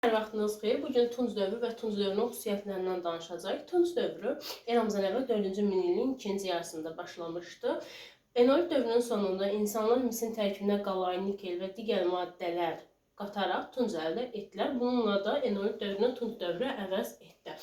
Hər vaxtınız xeyir. Bugün Tunc dövrü və Tunc dövrünün xüsusiyyətlərindən danışacağıq. Tunc dövrü eramızdan əvvəl 4-cü minilliyin ikinci yarısında başlamışdı. Eneolit dövrünün sonunda insanlar misin tərkibinə qalay, nikel və digər maddələr qataraq tunc əldə etdilər. Bununla da Eneolit dövrünü Tunc dövrü əvəz etdi.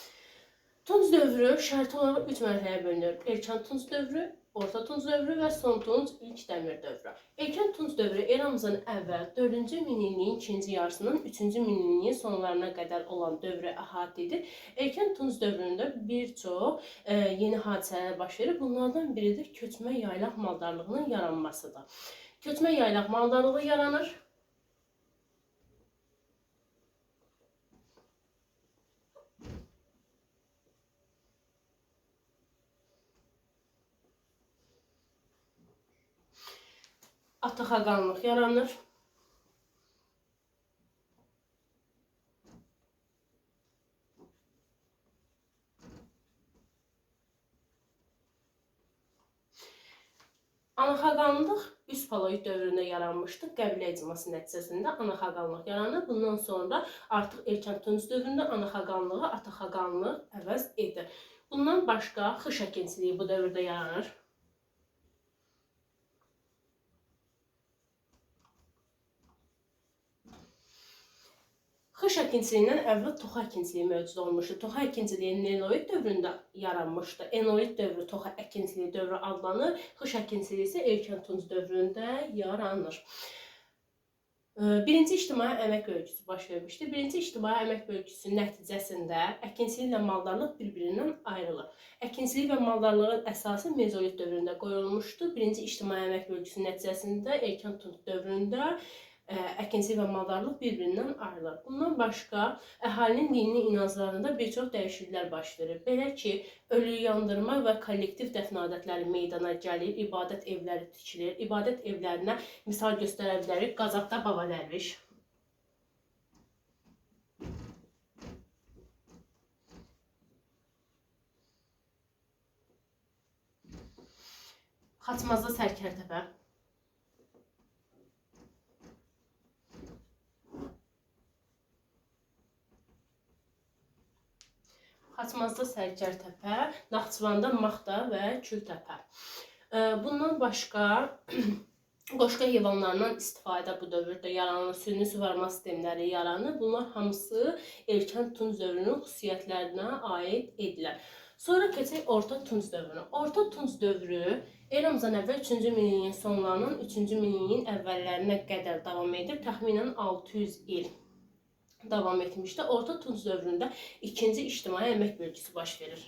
Tunc dövrü şərti olaraq 3 mərhələyə bölünür. Erkən Tunc dövrü, Orta Tunc dövrü və Son Tunc, ilk Dəmir dövrü. Erkən Tunc dövrü eramızdan əvvəl 4-cü minilliyin ikinci yarısından 3-cü minilliyin sonlarına qədər olan dövrü əhatə edir. Erkən Tunc dövründə bir çox yeni hadisələr baş verir. Bunlardan biri də köçmə yaylaq maldarlığının yaranmasıdır. Köçmə yaylaq maldarlığı yaranır. Ataxaqanlıq yaranır. Anaxaqanlıq üst paleolit dövründə yaranmışdı. Qəbilə icması nəticəsində anaxaqanlıq yaranır. Bundan sonra artıq erkən Tunc dövründə anaxaqanlığı ataxaqanlıq əvəz edir. Bundan başqa xış əkinçiliyi bu dövrdə yaranır. Xış əkinçiliyindən əvvəl toxa əkinçiliyi mövcud olmuşdu. Toxa əkinçiliyi Neolit dövründə yaranmışdı. Eneolit dövrü toxa əkinçiliyi dövrü adlanır. Xış əkinçiliyi isə erkən Tunc dövründə yaranır. Birinci ictimai əmək bölgüsü baş vermişdi. Birinci ictimai əmək bölgüsü nəticəsində əkinçilik ilə maldarlıq bir-birindən ayrılır. Əkinçilik və maldarlığın əsası mezolit dövründə qoyulmuşdu. Birinci ictimai əmək bölgüsü nəticəsində erkən Tunc dövründə əkinçilik və maldarlıq bir-birindən ayrılır. Bundan başqa əhalinin dini inanclarında bir çox dəyişikliklər baş verir. Belə ki, ölü yandırma və kollektiv dəfn adətləri meydana gəlir, ibadət evləri tikilir. İbadət evlərinə misal göstərə bilərik Qazaxda Baba Dərviş. Xaçmazda Sərkərtəpə. Xaçmazda Sərkərtəpə, Naxçıvanda Maxda və Kültəpə. Bundan başqa qoşqa heyvanlarından istifadə bu dövrdə yaranır, süni suvarma sistemləri yaranır. Bunlar hamısı erkən Tunc dövrünün xüsusiyyətlərinə aid edilir. Sonra keçək Orta Tunc dövrünə. Orta Tunc dövrü eramızdan əvvəl 3-cü minilliyin sonlarından 3-cü minilliyin əvvəllərinə qədər davam edir. Təxminən 600 il davam etmişdi. Orta Tunc dövründə ikinci ictimai əmək bölgüsü baş verir.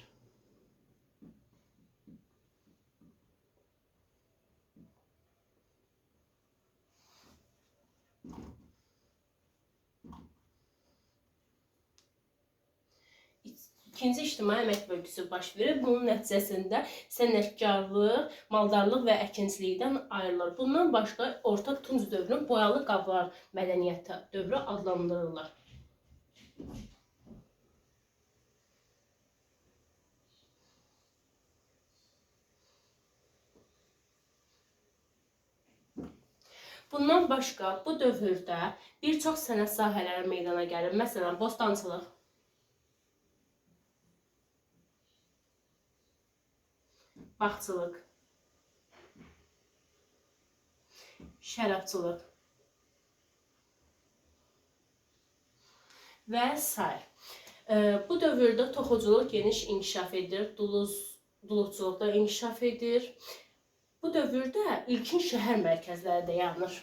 İkinci ictimai əmək bölgüsü baş verir. Bunun nəticəsində sənətkarlıq, maldarlıq və əkinçilikdən ayrılır. Bundan başqa Orta Tunc dövrünün boyalı qablar mədəniyyəti dövrü adlandırılır. Bundan başqa bu dövrdə bir çox sənət sahələri meydana gəlir. Məsələn, bostançılıq, bağçılıq, şərabçılıq və s. Bu dövrdə toxuculuq geniş inkişaf edir, duluzçuluq da inkişaf edir. Bu dövrdə ilkin şəhər mərkəzləri də yaranır.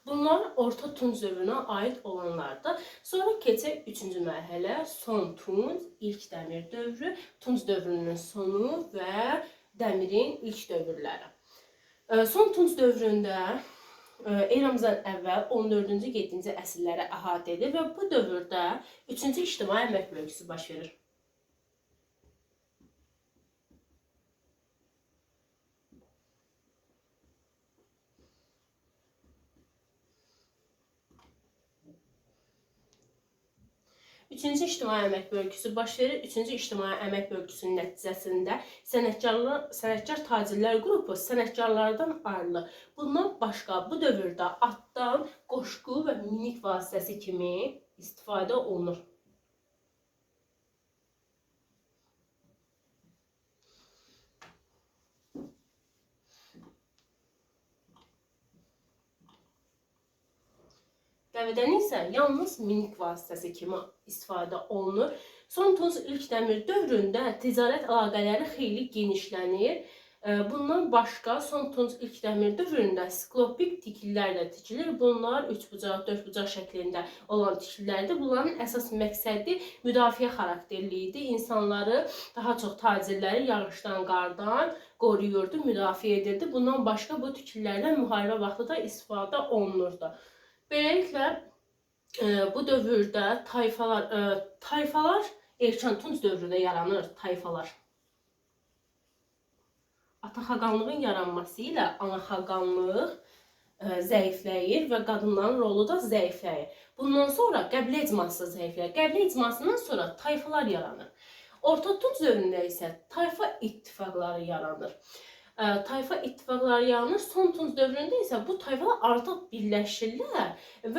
Bunlar Orta Tunc dövrünə aid olanlardır. Sonra keçək 3-cü mərhələ, Son Tunc, ilk Dəmir dövrü, Tunc dövrünün sonu və Dəmirin ilk dövrləri. Son Tunc dövründə eramızdan əvvəl 14-cü, 7-ci əsrləri əhatə edir və bu dövrdə 3-cü ictimai əmək bölgüsü baş verir. Üçüncü ictimai əmək bölgüsü baş verir. Üçüncü ictimai əmək bölgüsünün nəticəsində sənətkar tacirlər qrupu sənətkarlardan ayrılır. Bundan başqa bu dövrdə atdan qoşqu və minik vasitəsi kimi istifadə olunur. Dəvədən isə yalnız minik vasitəsi kimi istifadə olunur. Son Tunc ilk dəmir dövründə ticarət əlaqələri xeyli genişlənir. Bundan başqa Son Tunc ilk dəmir dövründə siklopik tikililər də tikilir. Bunlar 3-bucaq, 4-bucaq şəklində olan tikililərdir. Bunların əsas məqsədi müdafiə xarakterli idi. İnsanları, daha çox tacirləri yağışdan, qardan qoruyurdu, müdafiə edirdi. Bundan başqa bu tikililərdən müharibə vaxtı da istifadə olunurdu. Beləliklə, bu dövrdə tayfalar erkən Tunc dövründə yaranır, tayfalar. Ata xaqanlığın yaranması ilə ana xaqanlıq zəifləyir və qadınların rolu da zəifləyir. Bundan sonra qəbilə icması zəifləyir. Qəbilə icmasından sonra tayfalar yaranır. Orta Tunc dövründə isə tayfa ittifaqları yaranır. Tayfa ittifaqları yaranır. Son Tunc dövründə isə bu tayfalar artıq birləşirlər və